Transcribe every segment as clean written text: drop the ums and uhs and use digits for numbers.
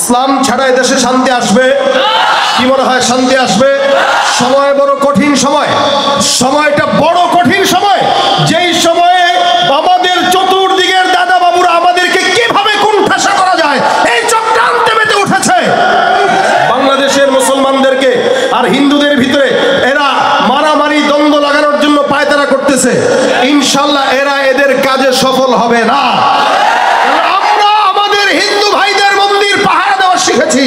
ইসলাম ছাড়া এদেশে শান্তি আসবে? কি মনে হয় শান্তি আসবে? সময় বড় কঠিন সময়, সময়টা বড় কঠিন সময়, যেই সময়ে আমাদের চতুর্দিকের দাদা বাবুরা আমাদেরকে কিভাবে কুণ্ঠাসা করা যায় এই চক্রান্তে মেতে উঠেছে। বাংলাদেশের মুসলমানদেরকে আর হিন্দুদের ভিতরে এরা মারামারি দ্বন্দ্ব লাগানোর জন্য পায়তারা করতেছে। ইনশাল্লাহ এরা এদের কাজে সফল হবে না। আমরা আমাদের হিন্দু ভাইদের মন্দির পাহারা দেওয়া শিখেছি।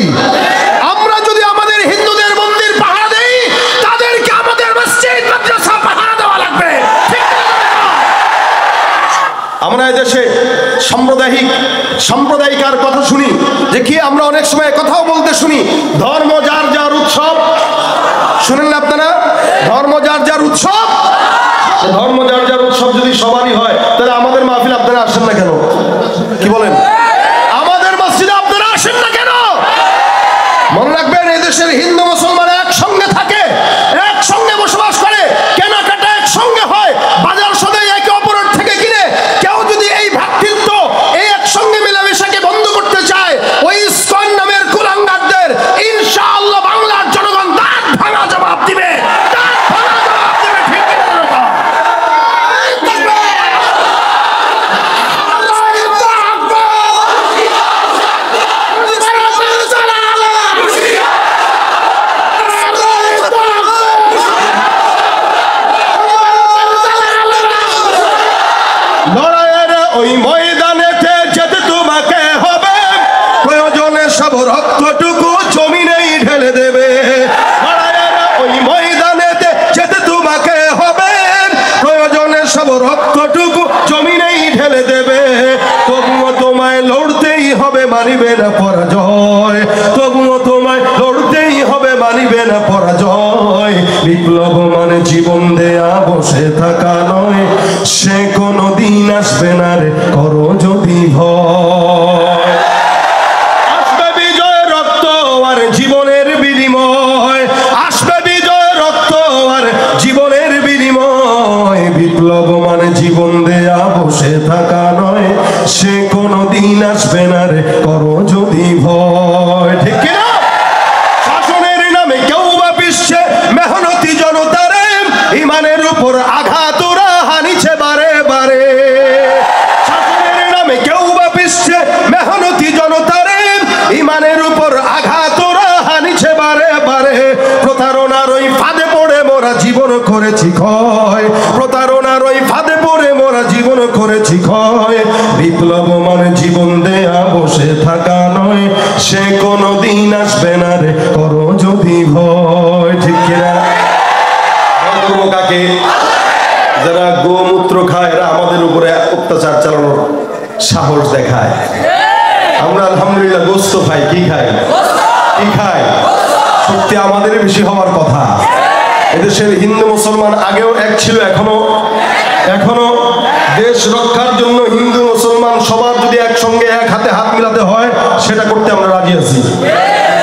আমরা যদি আমাদের হিন্দুদের মন্দির পাহারা দেই, তাদেরকে আমাদের মসজিদ মাদ্রাসা পাহারা দেওয়া লাগবে। আমরা এদেশে সাম্প্রদায়িকার কথা শুনি, যে কি আমরা অনেক সময় কথাও বলতে শুনি, ধর্ম যার যার উৎসব। শুনেন না আপনারা? ধর্ম যার যার উৎসব। ধর্ম যার যার উৎসব যদি সবারই হয়, তাহলে আমাদের মাহফিল আপনারা আসেন না কেন? কি বলেন? আমাদের মসজিদে আপনারা আসেন না কেন? মনে রাখবেন, এদেশের হিন্দু মুসলমান একসঙ্গে থাকে, একসঙ্গে বসবাস করে, কেনাকাটা একসঙ্গে হয়, বাজার সদাই একে অপরের থেকে কিনে। কেউ যদি এই ভ্রাতৃত্ব, এই একসঙ্গে মেলামেশাকে বন্ধ করতে চায়, ওই ইসকন নামের কুলাঙ্গারদের ইনশাআল্লাহ বাংলার জনগণ দাঁত ভাঙা জবাব দিবে। ওই ময়দানেতে যেতে তোমাকে হবে, প্রয়োজনে সব রক্তটুকু জমিনেই ঢেলে দেবে। ওই ময়দানেতে যেতে তোমাকে হবে, প্রয়োজনে সব রক্তটুকু জমিনেই ঢেলে দেবে। তবুও তোমায় লড়তেই হবে, মানিবে না পরাজয়। তবুও তোমায় লড়তেই হবে, মানিবে না পরাজয়। বিপ্লব মানে জীবন দেয়া বসে থাকা নয়, সে কোনো দিন আসবে না রে, করো যদি ভয়। আসবে বিজয় রক্ত আর জীবনের বিনিময়, আসবে বিজয় রক্ত আর জীবনের বিনিময়। বিপ্লব মানে জীবন দেয়া বসে থাকা নয়, সে কোনো দিন আসবে না রে, করো যদি ভয়। ঠিক কিনা? শাসনের নামে কেউ বা বিশ্বে মেহনতি জনতারে ইমানের উপর আঘাত ওরা হানিছে বারে বারে। শাসনের নামে কেউ বা বিশ্বে মেহনতি জনতারে ইমানের উপর আঘাত ওরা হানিছে বারে বারে। প্রতারণার ওই ফাঁদে পড়ে মোরা জীবন করেছি ক্ষয়, প্রতারণার ওই ফাঁদে পড়ে মোরা জীবন করেছি ক্ষয়। বিপ্লব মানে জীবন দেয়া বসে থাকা নয়, সে কোনো দিন আসবে না রে, করো যদি ভয়। ঠিক কিনা? কাকে? যারা গোমূত্র খায়, এরা আমাদের উপরে অত্যাচার চালানোর সাহস দেখায়। আমরা আলহামদুলিল্লাহ গোস্ত খাই। কি খাই? কি খাই? সত্যি আমাদের বেশি হওয়ার কথা। এদেশের হিন্দু মুসলমান আগেও এক ছিল, এখনো দেশ রক্ষার জন্য হিন্দু মুসলমান সবার যদি একসঙ্গে এক হাতে হাত মিলাতে হয়, সেটা করতে আমরা রাজি আছি।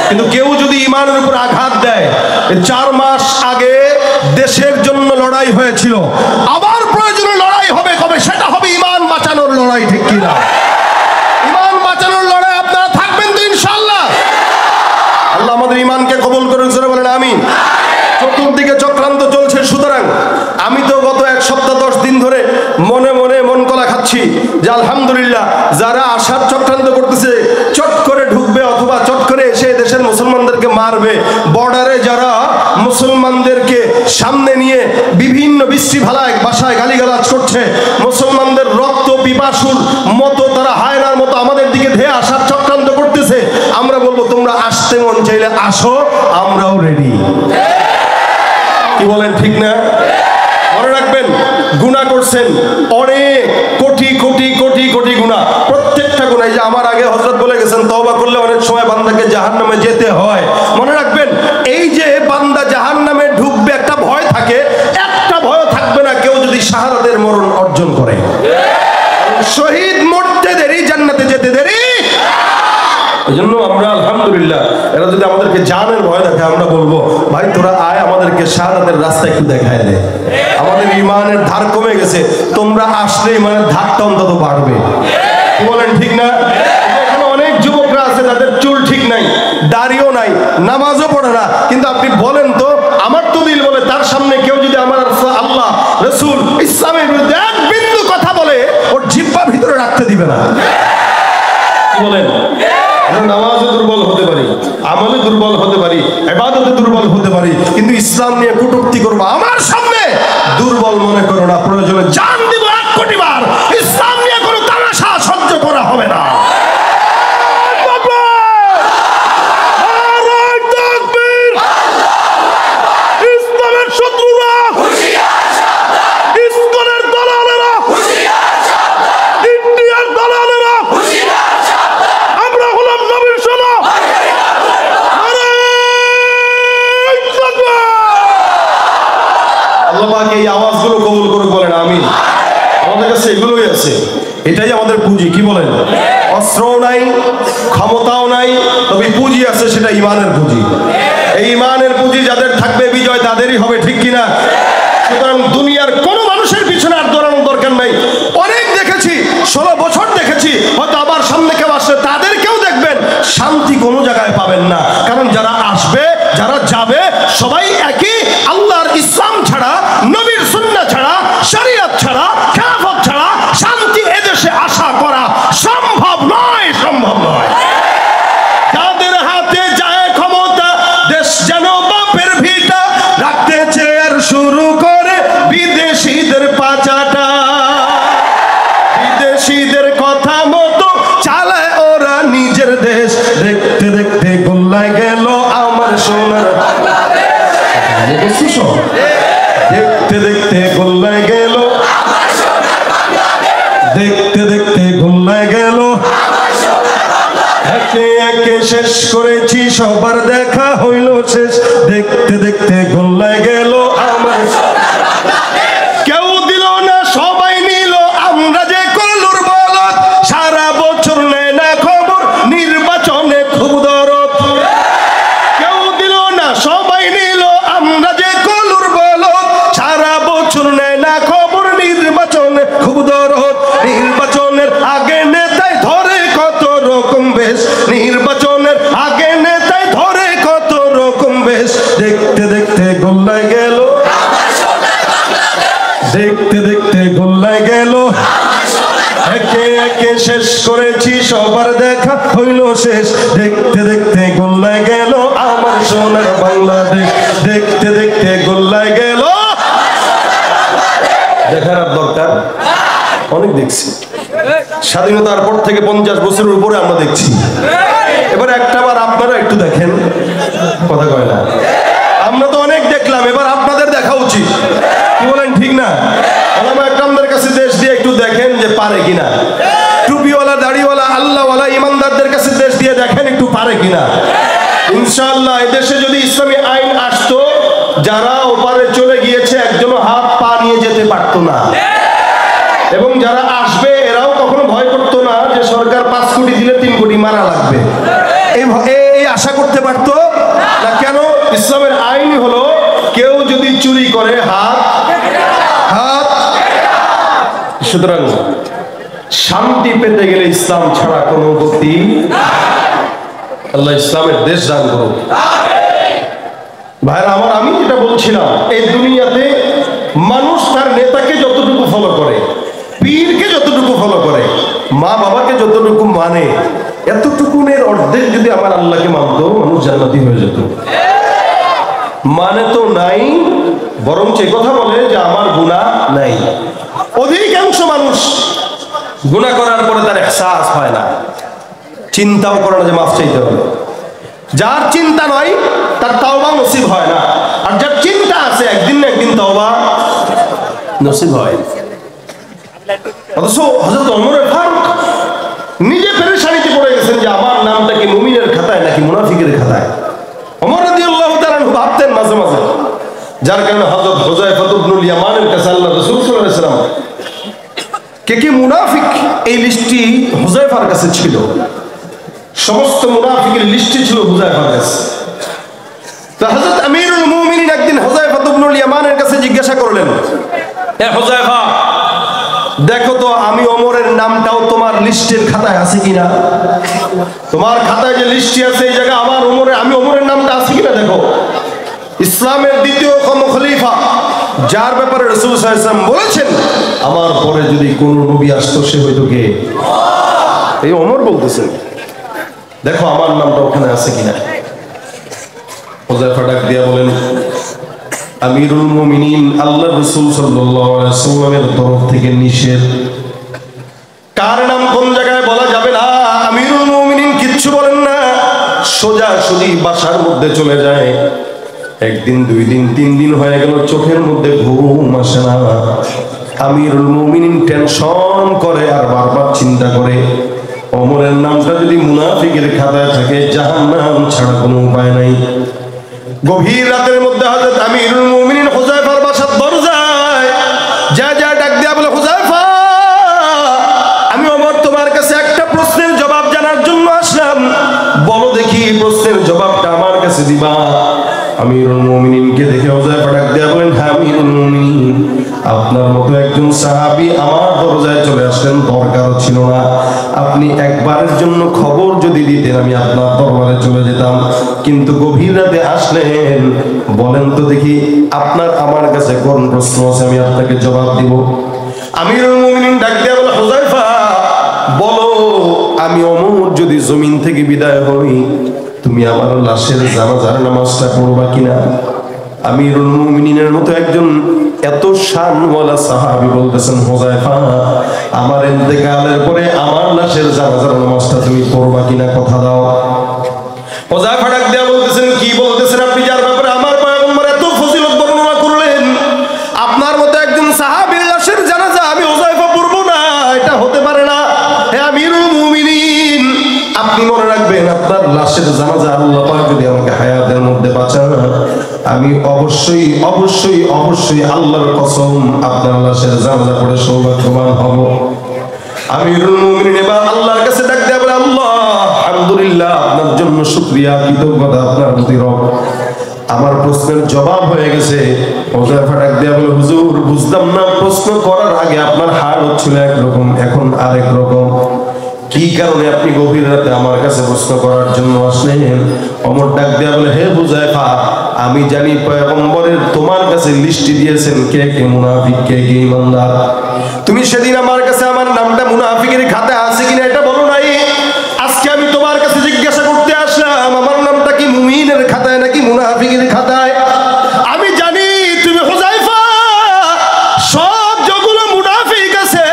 কিন্তু কেউ যদি ইমানের উপর আঘাত দেয়, 4 মাস আগে দেশের জন্য লড়াই হয়েছিল, আবার প্রয়োজনে লড়াই হবে, কবে? সেটা হবে ইমান বাঁচানোর লড়াই। ঠিক কিনা? ইমান বাঁচানোর লড়াই আপনারা থাকবেন তো ইনশাআল্লাহ? আল্লাহ আমাদের ইমানকে কবুল করুন, জোরে বলেন আমিন। চতুর্দিকে চক্রান্ত চলছে, সুতরাং আমি তো গত 1 সপ্তাহ 10 দিন ধরে মনে মনে মন কলা খাচ্ছি যে আলহামদুলিল্লাহ, যারা আসার চক্রান্ত করতেছে, চট করে ঢুকবে অথবা চট করে এসে দেশের মুসলমানদেরকে মারবে, বর্ডারে যারা মুসলমানদেরকে সামনে নিয়ে বিভিন্ন বিশ্রী ভাষায় গালিগালাজ করছে, মুসলমানদের রক্ত পিপাসুর মতো তারা হায়নার মতো আমাদের দিকে ধেয়ে আসার চক্রান্ত করতেছে, আমরা বলবো তোমরা আসতে মন চাইলে আসো, আমরাও রেডি। কি বলেন? ঠিক না? মনে রাখবেন, গুনাহ করছেন অনেক, কোটি কোটি কোটি কোটি গুনাহ, প্রত্যেকটা গুনাহ। যে আমার আগে হযরত বলে গেছেন, তওবা করলে অনেক সময় বান্দাকে জাহান্নামে যেতে হয়। মনে রাখবেন, এই যে বান্দা জাহান্নামে ঢুকবে একটা ভয় থাকে, একটা ভয় থাকবে না কেউ যদি শাহাদাতের মরণ অর্জন করে। শহীদ মরতে দেরি, জান্নাতে যেতে দেরি। এজন্য আমরা আলহামদুলিল্লাহ, এরা যদি আমাদেরকে জানের ভয় দেখে, আমরা বলবো ভাই তোরা আয়, আমাদেরকে শাহাদাতের রাস্তা একটু দেখায় দে। আমাদের ইমানের ধার কমে গেছে, তোমরা আসলে ইমানের ধারটা অন্তত বাড়বে। কি বলেন? ঠিক না? এখানে অনেক যুবকরা আছে, তাদের চুল চুল ঠিক নাই, দাড়িও নাই, নামাজও পড়ে না, কিন্তু আপনি বলেন তো, আমার তো দিল বলে তার সামনে কেউ যদি আমার আল্লাহ রাসূল ইসলামের বিরুদ্ধে এক বিন্দু কথা বলে, ওর জিহ্বা ভিতরে রাখতে দিবে না। কি বলেন? নামাজে দুর্বল হতে পারি, আমলে দুর্বল হতে পারি, ইবাদতে দুর্বল হতে পারি, কিন্তু ইসলাম নিয়ে কটূক্তি করবো আমার সামনে দুর্বল মনে করো না। প্রয়োজনে জান দিব 1 কোটি বার, ইসলাম নিয়ে কোনো তামাশা সহ্য করা হবে না। ইসলামের শত্রুরা, ইসকনের দালালেরা, ইন্ডিয়ার দালালেরা, আমরা হলাম নবীর সোনা। আল্লাহ পাক এই আওয়াজগুলো কবুল করে বলেন আমিন। আমাদের কাছে এগুলোই আছে, এটাই আমাদের পুঁজি। কি বলেন? অস্ত্রও নাই, ক্ষমতাও নাই, তবে পুঁজি আছে, সেটা ইমানের পুঁজি। এই ইমানের পুঁজি যাদের থাকবে, বিজয় তাদেরই হবে। ঠিক কিনা? সুতরাং দুনিয়ার কোন মানুষের পিছনে আর দৌড়ানোর দরকার নাই। অনেক দেখেছি, 16 বছর দেখেছি, হয়তো আবার সামনে কেউ আসবে, তাদেরকেও দেখবেন শান্তি কোনো জায়গায় পাবেন না। কারণ যারা আসবে, যারা যাবে, সবাই একই। আল্লাহর ইসলাম ছাড়া, নবীর সুন্নাহ ছাড়া, শরীয়ত ছাড়া, খেলাফত ছাড়া শান্তি এদেশে আশা করা সম্ভব নয়, সম্ভব নয়। যাদের হাতে যায় ক্ষমতা, দেশ যেন বাপের ভিটা, রাখতে চেয়ার শুরু করে বিদেশিদের পাচাটা। বিদেশিদের কথা মতো চালায় ওরা নিজের দেশ। দেখতে দেখতে গোল্লায় গেল আমার সোনার বাংলাদেশ। দেখতে দেখতে গোল্লায় গেল, দেখতে দেখতে গোল্লায় গেল, একে একে শেষ করেছি, সবার দেখা হইল শেষ। দেখতে দেখতে গোল্লায় গেল আমার, কেউ দিল না সবাই নিল, আমরা যে কলুর বলদ, সারা বছর নেয় না খবর, নির্বাচনে খুব দরদ। কেউ দিল না সবাই নিল, আমরা যে কলুর বলদ, সারা বছর নেয় না খবর, নির্বাচনে খুব দরদ। নির্বাচনের আগে নেতায় ধরে কত রকম বেশ, নির্বাচনের আগে নেতায় ধরে কত রকম বেশ। দেখতে দেখতে গোল্লায় গেল, দেখতে দেখতে গোল্লায় গেল, একে একে শেষ করেছি, সবার দেখা হইল শেষ। দেখতে দেখতে গোল্লায় গেল আমার সোনার বাংলাদেশ। দেখতে দেখতে গোল্লায় গেল। দেখার আর দরকার অনেক দেখছি, স্বাধীনতার পর থেকে 50 বছরের উপরে আমরা দেখছি। এবার একটাবার আপনারা একটু দেখেন, কথা কয় না, আমরা তো অনেক দেখলাম, এবার আপনাদের দেখা উচিত। কি বলেন? ঠিক না? ওলামা একরামদের কাছে দেশ দিয়ে একটু দেখেন যে পারে কিনা। টুপিওয়ালা, দাড়িওয়ালা, আল্লাহওয়ালা ইমানদারদের কাছে দেশ দিয়ে দেখেন একটু পারে কিনা। ইনশাআল্লাহ এদেশে যদি ইসলামী আইন আসতো, যারা ওপারে চলে গিয়েছে একজনও হাত পা নিয়ে যেতে পারতো না। এবং যারা আসবে এরাও কখনো ভয় করতো না যে সরকার 5 কোটি দিলে 3 কোটি মারা লাগবে, এই আশা করতে পারতো না। কেন? ইসলামের আইন হলো কেউ যদি চুরি করে হাত হাত। সুতরাং শান্তি পেতে গেলে ইসলাম ছাড়া কোনো গতি। আল্লাহ ইসলামের দেশ দান করুন। ভাইরা আমার, আমি যেটা বলছিলাম, এই দুনিয়াতে মানুষ তার নেতাকে যতটুকু ফলো করে, পীরকে যতটুকু ফলো করে, মা বাবাকে যতটুকু মানে, এতটুকুনের অর্ধেক যদি আমার আল্লাহকে মানত, মানুষ জান্নাতি হয়ে যেত। মানে তো নাই, বরং সে কথা বলে যে আমার গুনাহ নাই। অধিকাংশ মানুষ গুনাহ করার পরে তার এহসাস হয় না, চিন্তাও করে না যে মাফ চাইতে হবে। যার চিন্তা নয় তার তাওবা নসিব হয় না, আর যার চিন্তা আছে একদিন না একদিন তাওবা নসিব হয়। অথচ হযরত ওমর ফারুক নিজে পেরেশানিতে পড়ে গেছেন যে আমার নামটা কি মুমিনের খাতায় নাকি মুনাফিকের খাতায়। ওমর রাদিয়াল্লাহু তাআলা ভাবতেন মাঝে মাঝে, যার কারণে হযরত হুযায়ফা ইবনুল ইয়ামানের কাছে আল্লাহ রাসূল সাল্লাল্লাহু আলাইহি ওয়াসাল্লাম কে মুনাফিক, এই লিস্টটি হুযায়ফার কাছে ছিল। সমস্ত মুনাফিকের লিস্টটি ছিল হুযায়ফার কাছে। তো হযরত আমিরুল মুমিনিন একদিন হুযায়ফা ইবনুল ইয়ামানের কাছে জিজ্ঞাসা করলেন, হে হুযায়ফা, দেখো তো আমি ওমরের নামটাও তোমার লিস্টের খাতায় আছে কিনা। তোমার খাতায় যে লিস্টটি আছে এই জায়গায় আমার ওমরের, আমি ওমরের নামটা আছে কিনা দেখো। ইসলামের দ্বিতীয় খলিফা, যার ব্যাপারে রাসূল সাল্লাল্লাহু আলাইহি ওয়াসাল্লাম বলেছেন আমার পরে যদি কোন নবী আসতো সে হইতো কে? এই ওমর বলতেছেন। দেখো আমার নামটা ওখানে আছে কিনা। হুযায়ফা ডাক দিয়া বলেন, আমিরুল মুমিনিন, আল্লাহর রাসূল সাল্লাল্লাহু আলাইহি ওয়াসাল্লামের তরফ থেকে নিষেধ। কার নাম কোন জায়গায় বলা যাবে না। আমিরুল মুমিনিন কিচ্ছু বলেন না, সোজা সুজি বাসার মধ্যে চলে যায়। একদিন, 2 দিন, 3 দিন হয়ে গেল, চোখের মধ্যে ঘুম আসে না। আমিরুল মুমিনিন টেনশন করে আর বারবার চিন্তা করে, ওমরের নামটা যদি মুনাফিকের খাতায় থাকে জাহান্নাম ছাড়া কোনো উপায় নাই। গভীর রাতের মধ্যে হযরত আমিরুল মুমিনিন হুযায়ফার বাসার দরজায় যা ডাক দিয়া বলে, হুযায়ফা, আমি ওমর তোমার কাছে একটা প্রশ্নের জবাব জানার জন্য আসলাম, বলো দেখি প্রশ্নের জবাবটা আমার কাছে দিবা। আমিরুল মুমিনিনকে দেখে হুযায়ফা ডাক দিয়া বলেন, হ্যাঁ আমিরুল মুমিনিন, আপনার মতো একজন সাহাবী আমার দরজায় চলে আসলেন, দরকারও ছিল না। আপনি একবারের জন্য খবর যদি দিতেন আমি আপনার দরবারে চলে যেতাম, কিন্তু গভীর রাতে আসলেন। বলেন তো দেখি আপনার আমার কাছে কোন প্রশ্ন আছে, আমি আপনাকে জবাব দিব। আমিরুল মুমিনিন ডাক দিয়া বলে, হুযায়ফা বলো, আমি ওমর যদি জমিন থেকে বিদায় হই তুমি আমার লাশের জানাজার নামাজটা পড়বা কিনা? আমিরুল মুমিনিনের মতো একজন এত শানওয়ালা সাহাবী বলতেছেন, হুযায়ফা আমার ইন্তেকালের পরে আমার লাশের জানাজার নামাজটা তুমি পড়বা কিনা, কথা দাও। হুযায়ফা ডাক দিয়া বলতেছেন, কি বলতেছেন আপনি, যার ব্যাপারে আমার পয়গম্বর এত ফজিলত বর্ণনা করলেন, আপনার মতো একজন সাহাবীর লাশের জানাজা আমি হুযায়ফা পড়বো না, এটা হতে পারে না। হে আমিরুল মুমিনিন, আপনি মনে রাখবেন আপনার লাশের জানাজা আল্লাহ পাক যদি আমাকে হায়াতের মধ্যে বাঁচান, আমি অবশ্যই অবশ্যই অবশ্যই আল্লাহর কসম আপনার লাশের জানাজা পড়ে সৌভাগ্যবান হব। আমিরুল মুমিনিন এবার আল্লাহর কাছে ডাক দেয়া বলে, আল্লাহ আলহামদুলিল্লাহ, আপনার জন্য শুকরিয়া, কৃতজ্ঞতা আপনার প্রতি রব, আমার প্রশ্নের জবাব হয়ে গেছে। হুযায়ফা ডাক দেয়া বলে, হুজুর বুঝলাম না, প্রশ্ন করার আগে আপনার হাল হচ্ছিল একরকম, এখন আরেক রকম, কি কারণে আপনি গভীর রাতে আমার কাছে প্রশ্ন করার জন্য আসলেন? ওমর ডাক দেয়া বলে, হে হুযায়ফা, আমি জানি পয়গম্বরের তোমার কাছে লিস্ট দিয়েছেন কে কে মুনাফিক, কে কে ঈমানদার। তুমি সেদিন আমার কাছে আমার নামটা মুনাফিকের খাতায় আছে কিনা এটা বলো নাই। আজকে আমি তোমার কাছে জিজ্ঞাসা করতে আসলাম আমার নামটা কি মুমিনের খাতায় নাকি মুনাফিকের খাতায়। আমি জানি তুমি হুযায়ফা সব যেগুলো মুনাফিক আছে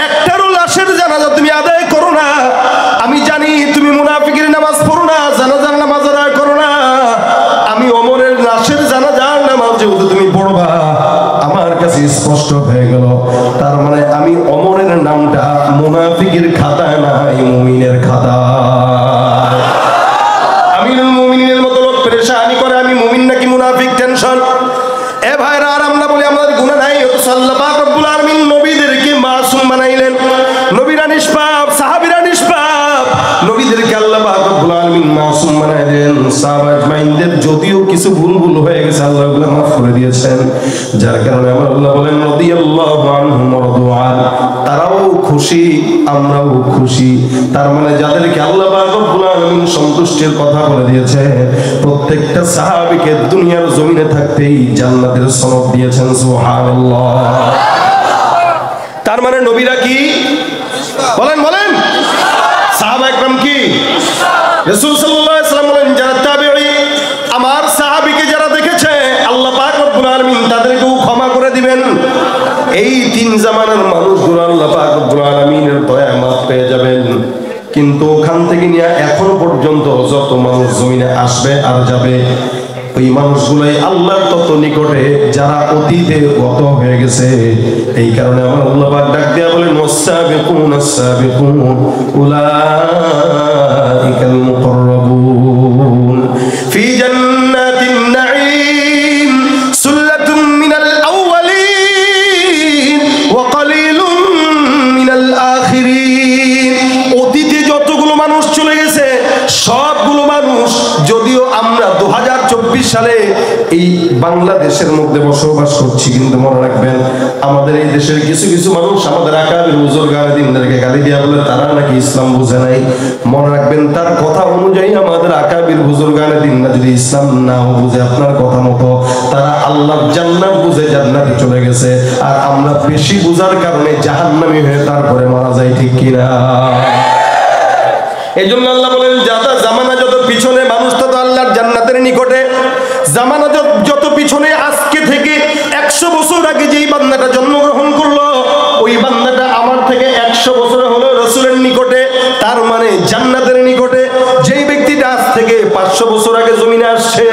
একটারও লাশের জানাজা তুমি আদায় করো না। আমি জানি তুমি মুনাফিকের নামাজ পড়ো না, জানাজার নামাজ আদায় করো না। আমি ওমরের লাশের জানাজার নামাজ যেহেতু তুমি পড়বা আমার কাছে স্পষ্ট হয়ে গেল, তার মানে আমি ওমরের নামটা মুনাফিকের খাতায় নাই, মুমিনের খাতায়। আমিরুল মুমিনিনের মতো লোক পেরেশানি করে আমি মুমিন নাকি মুনাফিক টেনশন। এ ভাইরা, আর আমরা বলি আমাদের গুনাহ নাই, আল্লাহ পাক রব্বুল আলামিন নবীদেরকে মাসুম বানাইলেন, নবীরা নিষ্পাপ, সাহাবীরা নিষ্পাপ, নবীদেরকে আল্লাহ পাক রব্বুল আলামিন মাসুম বানাইলেন। সাহাবা আজমাইনদের যদিও কিছু ভুল হয়ে গেছে আল্লাহ ওগুলো মাফ করে দিয়েছেন, যার কারণে আমার আল্লাহ বলেন রাদিয়াল্লাহু আনহুম ওয়া রাদু আন, তারাও খুশি আমরাও খুশি। তার মানে যাদেরকে আল্লাহ পাক রব্বুল আলামিন সন্তুষ্টির কথা বলে দিয়েছে প্রত্যেকটা সাহাবীকে দুনিয়ার জমিনে থাকতেই জান্নাতের সনদ দিয়েছেন, সুবহানাল্লাহ। তার মানে নবীরা কি বলেন বলেন, সাহাবা একরাম কি, রাসূল সাল্লাল্লাহু আলাইহি ওয়াসাল্লাম বলেন যারা তাবেঈ আমার সাহাবীকে যারা দেখেছে আল্লাহ পাক রব্বুল আলামিন তাদেরকেও ক্ষমা করে দিবেন। এই 3 জামানার মানুষগুলো আল্লাহ পাক রব্বুল আলামিনের দয়া মাফ পেয়ে যাবেন। কিন্তু ওখান থেকে নিয়ে এখনো পর্যন্ত যত মানুষ জমিনে আসবে আর যাবে ওই মানুষগুলোই আল্লাহর তত নিকটে যারা অতীতে গত হয়ে গেছে। এই কারণে আমার আল্লাহ পাক ডাক দেয়া বলেন ওয়াসাবিকুন আস-সাবিকুন উলাইকাল মুকাররাবুন ফি জান্নাতিন নাঈম সুল্লাতুম মিনাল আউওয়ালিন ওয়া কালিলুম মিনাল আখিরিন। অতীতে যতগুলো মানুষ চলে গেছে সবগুলো মানুষ, যদিও আমরা 2024 2024 সালে এই বাংলাদেশের মধ্যে বসবাস করছি, কিন্তু মনে রাখবেন আমাদের এই দেশের কিছু কিছু মানুষ আমাদের আকাবির বুজুর্গ আলেমদেরকে গালি দিয়া বলে তারা নাকি ইসলাম বুঝে নাই। মনে রাখবেন তার কথা অনুযায়ী আমাদের আকাবির বুজুর্গ আলেমরা যদি ইসলাম নাও বুঝে আপনার কথা মতো, তারা আল্লাহর জান্নাত বুঝে জান্নাতে চলে গেছে, আর আমরা বেশি বুঝার কারণে জাহান্নামী হয়ে তারপরে মারা যাই, ঠিক কিনা? এই জন্য আল্লাহ বলেন যারা জামানা যত পিছনে মানুষ তত আল্লাহর জান্নাতের নিকটে। জামানা যত পিছনে, আজকে থেকে 100 বছর আগে যেই বান্দাটা জন্মগ্রহণ করলো ওই বান্দাটা আমার থেকে 100 বছর হলো রাসূলের নিকটে, তার মানে জান্নাতের নিকটে। যেই ব্যক্তিটা আজ থেকে 500 বছর আগে জমিনে আসছে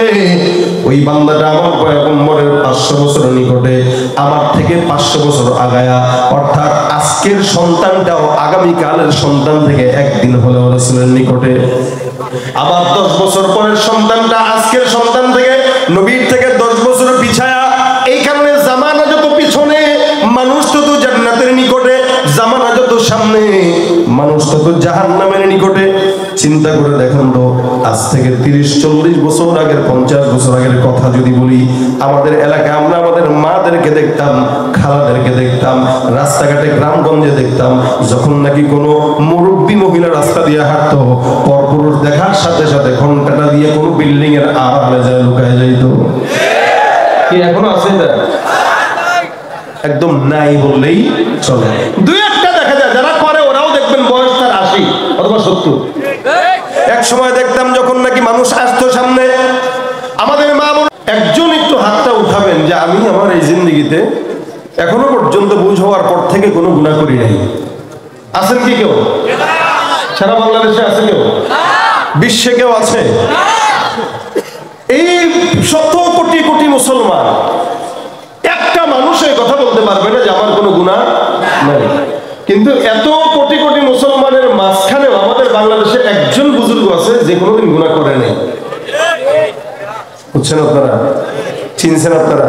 ওই বান্দাটা আমার পয়গম্বরের 500 বছরের নিকটে, আমার থেকে 500 বছর আগায়া, অর্থাৎ আজকের সন্তানটাও আগামী কালের সন্তান থেকে একদিন হলেও রাসূলের নিকটে। আবার 10 বছর পরের সন্তানটা আজকের সন্তান থেকে নবীর থেকে 10 বছর পিছায়া। এই কারণে জামানা যত পিছনে মানুষ তত জান্নাতের নিকটে, জামানা যত সামনে মানুষ তত জাহান্নামের নিকটে। চিন্তা করে দেখুন তো, আজ থেকে 30-40 বছর আগের, 50 বছর আগের কথা যদি বলি, আমাদের এলাকায় আমরা আমাদের মাদেরকে দেখতাম, খালাদেরকে দেখতাম, রাস্তাঘাটে গ্রামগঞ্জে দেখতাম, যখন নাকি কোনো মুরব্বী মহিলা রাস্তা দিয়ে হাঁটতো, পরপুরুষ দেখার সাথে সাথে ঘন্টাটা দিয়ে কোনো বিল্ডিং এর আড়ালে যায় লুকায় যাইত। কি এখনো আছে? একদম নাই বললেই চলে। দুই একটা দেখা যায় যারা করে, ওরাও দেখবেন বয়স তার 80 অথবা 70। এক সময় দেখতাম যখন নাকি মানুষ আসতো সামনে, আমাদের মা বোন একজন একটু হাতটা উঠাবেন যে আমি আমার এই জিন্দেগিতে এখনো পর্যন্ত বুঝ হওয়ার পর থেকে কোনো গুনাহ করি নাই। আছেন কি কেউ? সারা বাংলাদেশে আছে কেউ? বিশ্বে কেউ আছে? এই শত কোটি কোটি মুসলমান, একটা মানুষ এই কথা বলতে পারবে না যে আমার কোনো গুনাহ নাই। কিন্তু এত কোটি কোটি মুসলমানের মাঝখানেও আমাদের বাংলাদেশে একজন বুজুর্গ আছে যে কোনোদিন গুনাহ করে নাই। বুঝছেন আপনারা? চিনছেন আপনারা?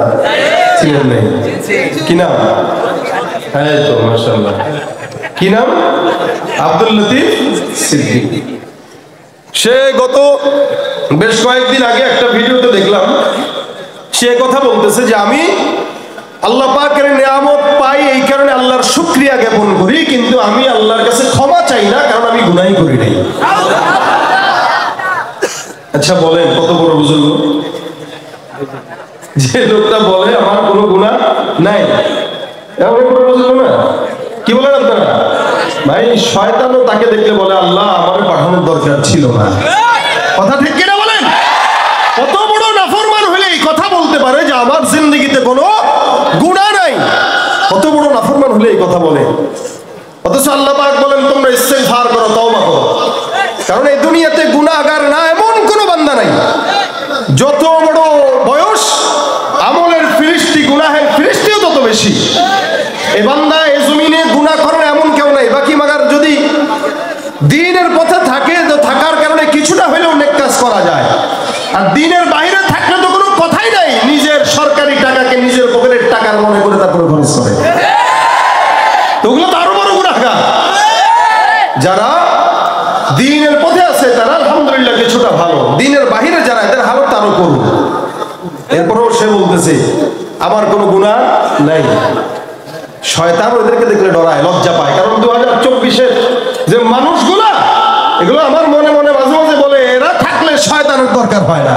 চিনেন নাই? কি নাম? হ্যাঁ তো মাশাআল্লাহ, কি নাম? আব্দুল লতিফ সিদ্দিকী। সে গত বেশ কয়েকদিন আগে একটা ভিডিওতে দেখলাম, সে কথা বলতেছে যে আমি আল্লাহ পাকের নিয়ামত পাই এই কারণে আল্লাহর শুকরিয়া জ্ঞাপন করি, কিন্তু আমি আল্লাহর কাছে ক্ষমা চাই না, কারণ আমি গুনাহই করি নাই। আচ্ছা বলেন কত বড় বুজুর্গ যে লোকটা বলে আমার কোনো গুনাহ নাই, এমন বড় বুজুর্গ না? কি বলেন আপনারা? ভাই শয়তানও তাকে দেখলে বলে আল্লাহ আমার পাঠানোর দরকার ছিল না। কথা ঠিক কিনা বলেন? কত বড় নাফরমান হলে এই কথা বলতে পারে যে আমার জিন্দেগিতে কোনো গুনাহ নাই? কত বড় নাফরমান হলে এই কথা বলে? অথচ আল্লাহ পাক বলেন তোমরা ইস্তেগফার করো, তওবা করো, কারণ এই দুনিয়াতে গুনাহগার না এমন কোনো বান্দা নাই। যত বড় বয়স, আমলের ফিরিস্তি, গুনাহের ফিরিস্তিও তত বেশি। এই বান্দা এই জমিনে গুনাহ করে এমন কেউ নাই। বাকি মাগার যদি দ্বীনের পথে থাকে তো থাকার কারণে কিছুটা হলেও নেক কাজ করা যায়, আর দ্বীনের বাইরে থাকলে তো কোনো কথাই নাই। নিজের সরকারি টাকাকে নিজের পকেটের টাকার মনে করে তারপরে খরচ করে, তো ওগুলো তো আরো বড় গুনাহগার। যারা দ্বীনের পথে আছে তারা আলহামদুলিল্লাহ কিছুটা ভালো, দ্বীনের বাইরে যারা এদের হালত আরো করুন। এরপরেও সে বলতেছে আমার কোনো গুনাহ নাই। শয়তান ওদেরকে দেখলে ডরায়, লজ্জা পায়, কারণ 2024-এর যে মানুষগুলা এগুলো আমার মনে মনে মাঝে মাঝে বলে এরা থাকলে শয়তানের দরকার হয় না।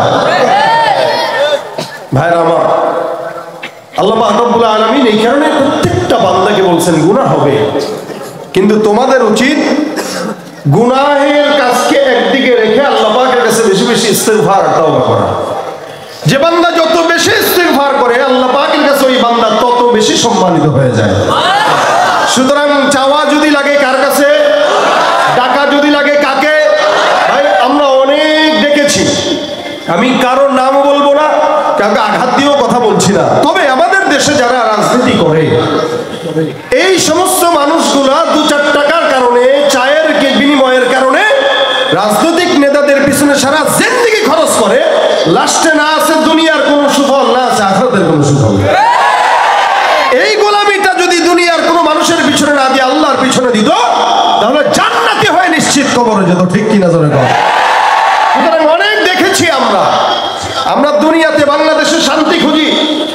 ভাইরা আমার, আল্লাহ পাক রব্বুল আলামিন এই কারণে প্রত্যেকটা বান্দাকে বলছেন গুনাহ হবে, কিন্তু তোমাদের উচিত গুনাহের কাজকে একদিকে রেখে আল্লাহ পাকের কাছে বেশি বেশি ইস্তেগফার আর তাওবা করা। যে বান্দা যত বেশি ইস্তেগফার করে আল্লাহ পাকের কাছে ওই বান্দা তত বেশি সম্মানিত হয়ে যায়। সুতরাং চাওয়া যদি লাগে কার কাছে, টাকা যদি লাগে কাকে? ভাই আমরা অনেক দেখেছি, আমি কারোর নাম বলবো না, কাউকে আঘাত দিয়েও কথা বলছি না, তবে আমাদের দেশে যারা রাজনীতি করে এই সমস্ত মানুষগুলা 2-4 টাকার কারণে, চায়ের বিনিময়ের কারণে রাজনৈতিক নেতাদের পিছনে সারা জিন্দেগি খরচ করে, লাস্টে না আছে দুনিয়ার কোনো সুফল, না আছে আখিরাতের কোনো সুফল। এই গোলামিটা যদি দুনিয়ার কোনো মানুষের পিছনে না দিয়ে আল্লাহর পিছনে দিত, তাহলে জান্নাতি হয়ে নিশ্চিত কবরে যেত, ঠিক কিনা জোরে কর। সুতরাং অনেক দেখেছি আমরা, আমরা দুনিয়াতে বাংলাদেশে শান্তি খুঁজি,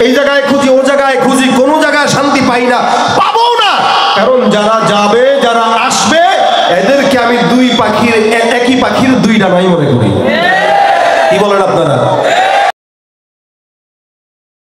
এই জায়গায় খুঁজি, ও জায়গায় খুঁজি, কোনো জায়গায় শান্তি পাই না, পাবো না। কারণ যারা যাবে, যারা আসবে, এদেরকে আমি একই পাখির দুই ডানাই মনে করি। কি বলেন আপনারা?